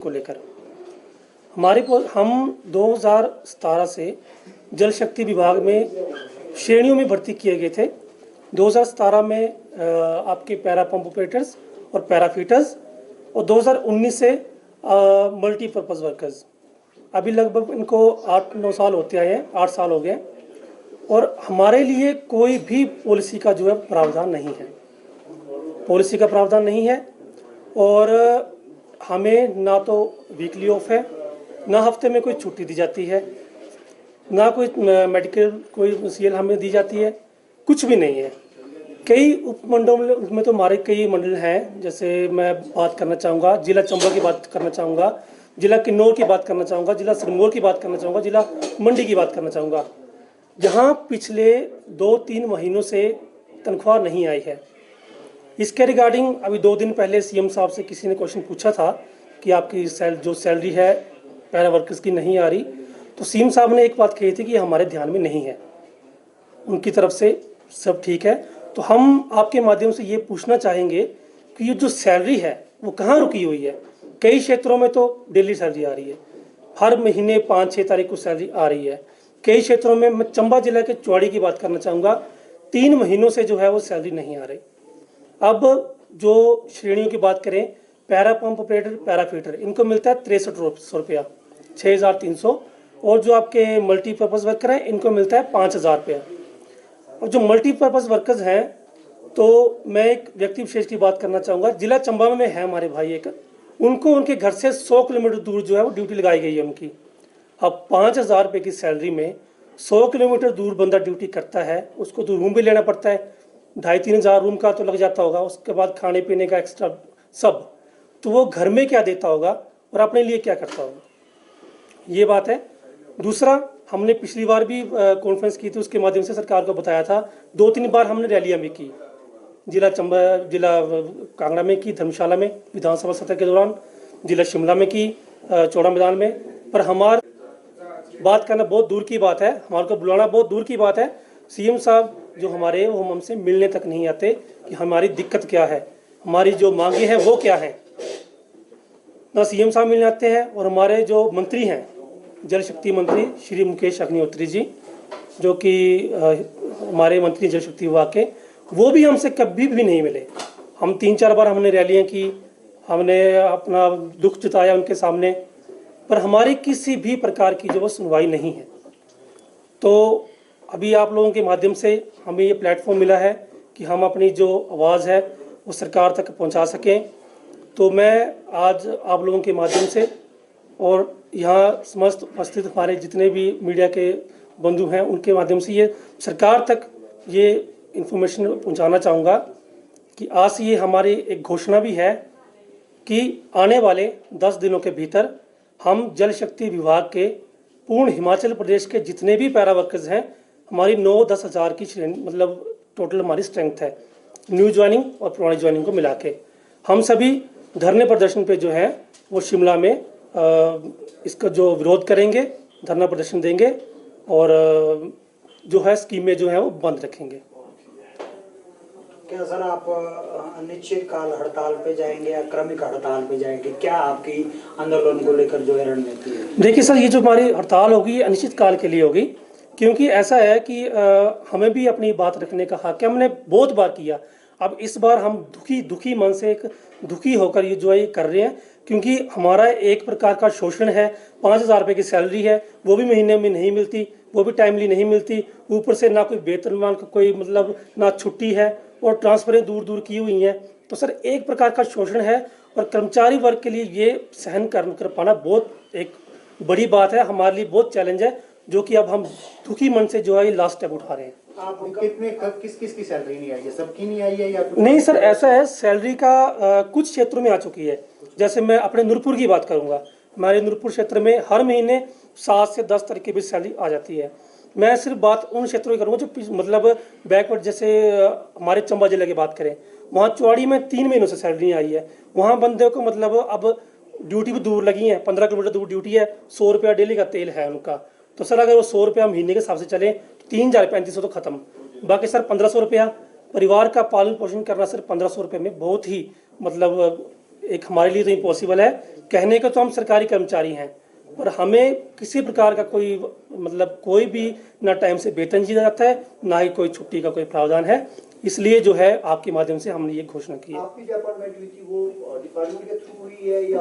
को लेकर हम 2017 से जल शक्ति विभाग में श्रेणियों में भर्ती किए गए थे। 2017 में आपके पैरा पंप ऑपरेटर्स और पैरा फीटर्स, और 2019 से मल्टीपर्पज़ वर्कर्स। अभी लगभग इनको 8-9 साल होते आए हैं, 8 साल हो गए, और हमारे लिए कोई भी पॉलिसी का जो है प्रावधान नहीं है। पॉलिसी का प्रावधान नहीं है, और हमें ना तो वीकली ऑफ है, ना हफ्ते में कोई छुट्टी दी जाती है, ना कोई मेडिकल कोई सीएल हमें दी जाती है, कुछ भी नहीं है। कई उपमंडलों में तो हमारे कई मंडल हैं, जैसे मैं बात करना चाहूँगा जिला चंबा की बात करना चाहूँगा, जिला किन्नौर की बात करना चाहूँगा, जिला सिरमौर की बात करना चाहूँगा, जिला मंडी की बात करना चाहूँगा, जहाँ पिछले 2-3 महीनों से तनख्वाह नहीं आई है। इसके रिगार्डिंग अभी 2 दिन पहले सीएम साहब से किसी ने क्वेश्चन पूछा था कि आपकी जो सैलरी है पैरा वर्कर्स की नहीं आ रही, तो सीएम साहब ने एक बात कही थी कि हमारे ध्यान में नहीं है, उनकी तरफ से सब ठीक है। तो हम आपके माध्यम से ये पूछना चाहेंगे कि ये जो सैलरी है वो कहाँ रुकी हुई है। कई क्षेत्रों में तो डेली सैलरी आ रही है, हर महीने 5-6 तारीख को सैलरी आ रही है। कई क्षेत्रों में, मैं चंबा जिला के चौड़ी की बात करना चाहूँगा, 3 महीनों से जो है वो सैलरी नहीं आ रही। अब जो श्रेणियों की बात करें, para pump operator, para fitter, इनको मिलता है 6300 रुपया, 6300, और जो आपके मल्टीपर्पज़ वर्कर हैं इनको मिलता है 5000 रुपया। और जो मल्टीपर्पज़ वर्कर्स हैं, तो मैं एक व्यक्ति विशेष की बात करना चाहूँगा, जिला चंबा में है हमारे भाई एक, उनको उनके घर से 100 किलोमीटर दूर जो है वो ड्यूटी लगाई गई है उनकी। अब 5000 रुपये की सैलरी में 100 किलोमीटर दूर बंदा ड्यूटी करता है, उसको तो रूम भी लेना पड़ता है, 2,500-3 हज़ार रूम का तो लग जाता होगा, उसके बाद खाने पीने का एक्स्ट्रा सब, तो वो घर में क्या देता होगा और अपने लिए क्या करता होगा, ये बात है। दूसरा, हमने पिछली बार भी कॉन्फ्रेंस की थी, उसके माध्यम से सरकार को बताया था, 2-3 बार हमने रैलियाँ भी की, जिला चंबा, जिला कांगड़ा में की, धर्मशाला में विधानसभा सत्र के दौरान, जिला शिमला में की, चौड़ा मैदान में, पर हमार बात करना बहुत दूर की बात है, हमारे को बुलाना बहुत दूर की बात है। सीएम साहब जो हमारे, वो हमसे मिलने तक नहीं आते कि हमारी दिक्कत क्या है, हमारी जो मांगे हैं वो क्या है। ना सीएम साहब मिलने आते हैं, और हमारे जो मंत्री हैं, जल शक्ति मंत्री श्री मुकेश अग्निहोत्री जी, जो कि हमारे मंत्री जल शक्ति विभाग के, वो भी हमसे कभी भी नहीं मिले। हम 3-4 बार हमने रैलियाँ की, हमने अपना दुख जताया उनके सामने, पर हमारी किसी भी प्रकार की जो वो सुनवाई नहीं है। तो अभी आप लोगों के माध्यम से हमें ये प्लेटफॉर्म मिला है कि हम अपनी जो आवाज़ है वो सरकार तक पहुंचा सकें। तो मैं आज आप लोगों के माध्यम से, और यहाँ समस्त उपस्थित हमारे जितने भी मीडिया के बंधु हैं, उनके माध्यम से ये सरकार तक ये इन्फॉर्मेशन पहुंचाना चाहूँगा कि आज ये हमारी एक घोषणा भी है कि आने वाले 10 दिनों के भीतर हम जल शक्ति विभाग के पूर्ण हिमाचल प्रदेश के जितने भी पैरा वर्कर्स हैं, हमारी 9-10 हज़ार की श्रेणी, मतलब टोटल हमारी स्ट्रेंथ है, न्यू ज्वाइनिंग और पुरानी ज्वाइनिंग को मिला के, हम सभी धरने प्रदर्शन पे जो है वो शिमला में इसका जो विरोध करेंगे, धरना प्रदर्शन देंगे, और जो है स्कीमें जो है वो बंद रखेंगे। क्या सर आप अनिश्चितकाल हड़ताल पे जाएंगे या क्रमिक हड़ताल पे जाएंगे? क्या आपकी आंदोलन को लेकर जो है रणनीति है? देखिए सर, ये जो हमारी हड़ताल होगी ये अनिश्चितकाल के लिए होगी, क्योंकि ऐसा है कि हमें भी अपनी बात रखने का हक है, हमने बहुत बार किया। अब इस बार हम दुखी मन से, एक दुखी होकर ये जो है ये कर रहे हैं, क्योंकि हमारा एक प्रकार का शोषण है। 5,000 रुपये की सैलरी है, वो भी महीने में नहीं मिलती, वो भी टाइमली नहीं मिलती, ऊपर से ना कोई वेतनमान का कोई मतलब, ना छुट्टी है, और ट्रांसफरें दूर दूर की हुई हैं। तो सर एक प्रकार का शोषण है, और कर्मचारी वर्ग के लिए ये सहन कर पाना बहुत एक बड़ी बात है, हमारे लिए बहुत चैलेंज है, जो कि अब हम दुखी मन से जो है ये लास्ट स्टेप उठा रहे हैं। आप कितने किस की सैलरी नहीं आई है? सबकी नहीं आई है या नहीं सर, ऐसा है, सैलरी का कुछ क्षेत्रों में आ चुकी है। जैसे मैं अपने नूरपुर की बात करूंगा, हमारे नूरपुर क्षेत्र में हर महीने 7 से 10 तारीख की भी सैलरी आ जाती है। मैं सिर्फ बात उन क्षेत्रों की करूँगा जो मतलब बैकवर्ड, जैसे हमारे चंबा जिले की बात करें, वहाँ चौड़ी में 3 महीनों से सैलरी नहीं आई है। वहाँ बंदे को मतलब अब ड्यूटी भी दूर लगी है, 15 किलोमीटर दूर ड्यूटी है, 100 रुपया डेली का तेल है उनका। तो सर अगर वो 100 रुपया महीने के हिसाब से चले तो 3,3500 तो खत्म, बाकी सर 1500 रुपया परिवार का पालन पोषण करना सर 1500 रुपये में बहुत ही मतलब एक हमारे लिए तो इम्पॉसिबल है। कहने को तो हम सरकारी कर्मचारी हैं, पर हमें किसी प्रकार का कोई मतलब कोई भी ना टाइम से वेतन दिया जाता है, ना ही कोई छुट्टी का कोई प्रावधान है। इसलिए जो है आपके माध्यम से हमने ये घोषणा की है। आपकी जो अपॉइंटमेंट हुई थी वो डिपार्टमेंट के थ्रू हुई है या